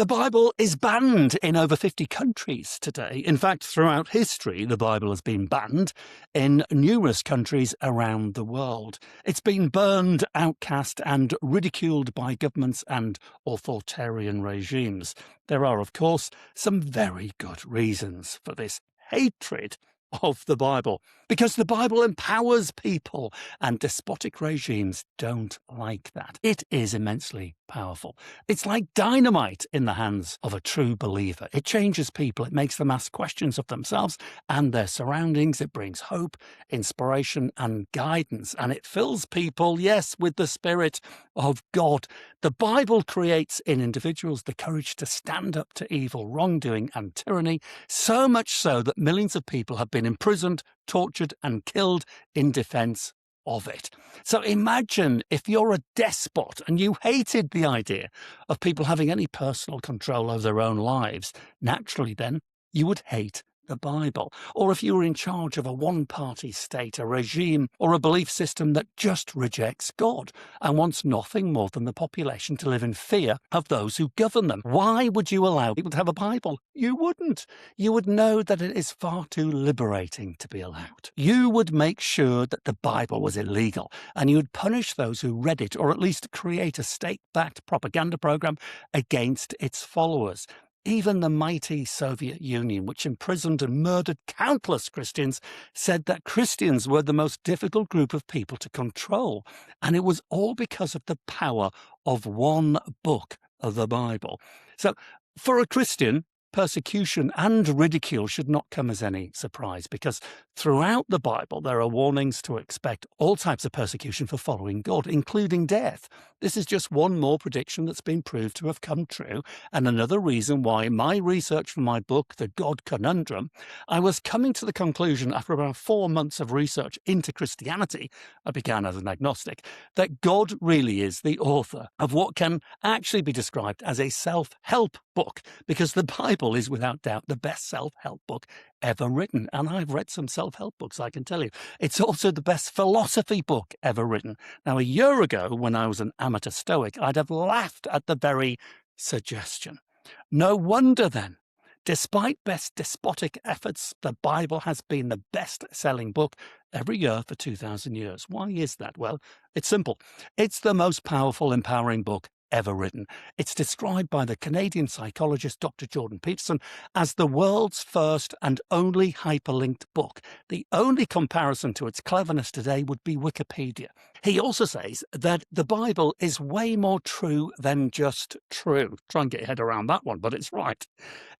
The Bible is banned in over 50 countries today. In fact, throughout history, the Bible has been banned in numerous countries around the world. It's been burned, outcast, and ridiculed by governments and authoritarian regimes. There are, of course, some very good reasons for this hatred of the Bible, because the Bible empowers people and despotic regimes don't like that. It is immensely powerful. It's like dynamite in the hands of a true believer. It changes people. It makes them ask questions of themselves and their surroundings. It brings hope, inspiration, and guidance. And it fills people, yes, with the Spirit of God. The Bible creates in individuals the courage to stand up to evil, wrongdoing, and tyranny, so much so that millions of people have been imprisoned, tortured, and killed in defense of it. So imagine if you're a despot and you hated the idea of people having any personal control over their own lives. Naturally, then, you would hate the Bible. Or if you were in charge of a one-party state, a regime, or a belief system that just rejects God and wants nothing more than the population to live in fear of those who govern them. Why would you allow people to have a Bible? You wouldn't. You would know that it is far too liberating to be allowed. You would make sure that the Bible was illegal, and you would punish those who read it, or at least create a state-backed propaganda program against its followers. Even the mighty Soviet Union, which imprisoned and murdered countless Christians, said that Christians were the most difficult group of people to control. And it was all because of the power of one book of the Bible. So for a Christian, persecution and ridicule should not come as any surprise, because throughout the Bible there are warnings to expect all types of persecution for following God, including death. This is just one more prediction that's been proved to have come true, and another reason why in my research for my book, The God Conundrum, I was coming to the conclusion after about 4 months of research into Christianity, I began as an agnostic, that God really is the author of what can actually be described as a self-help book, because the Bible is without doubt the best self-help book ever written. And I've read some self-help books, I can tell you. It's also the best philosophy book ever written. Now, a year ago, when I was an amateur Stoic, I'd have laughed at the very suggestion. No wonder then, despite best despotic efforts, the Bible has been the best-selling book every year for 2,000 years. Why is that? Well, it's simple. It's the most powerful, empowering book ever written. It's described by the Canadian psychologist Dr. Jordan Peterson as the world's first and only hyperlinked book. The only comparison to its cleverness today would be Wikipedia. He also says that the Bible is way more true than just true. Try and get your head around that one, but it's right.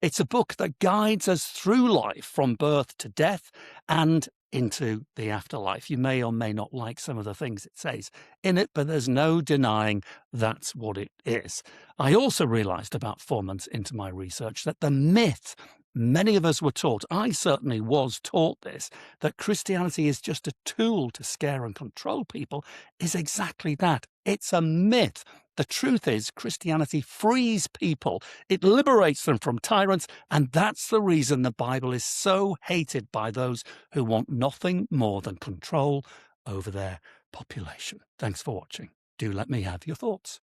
It's a book that guides us through life from birth to death and into the afterlife. You may or may not like some of the things it says in it, but there's no denying that's what it is. I also realized about 4 months into my research that the myth many of us were taught, I certainly was taught this, that Christianity is just a tool to scare and control people, is exactly that. It's a myth. The truth is, Christianity frees people. It liberates them from tyrants, and that's the reason the Bible is so hated by those who want nothing more than control over their population. Thanks for watching. Do let me have your thoughts.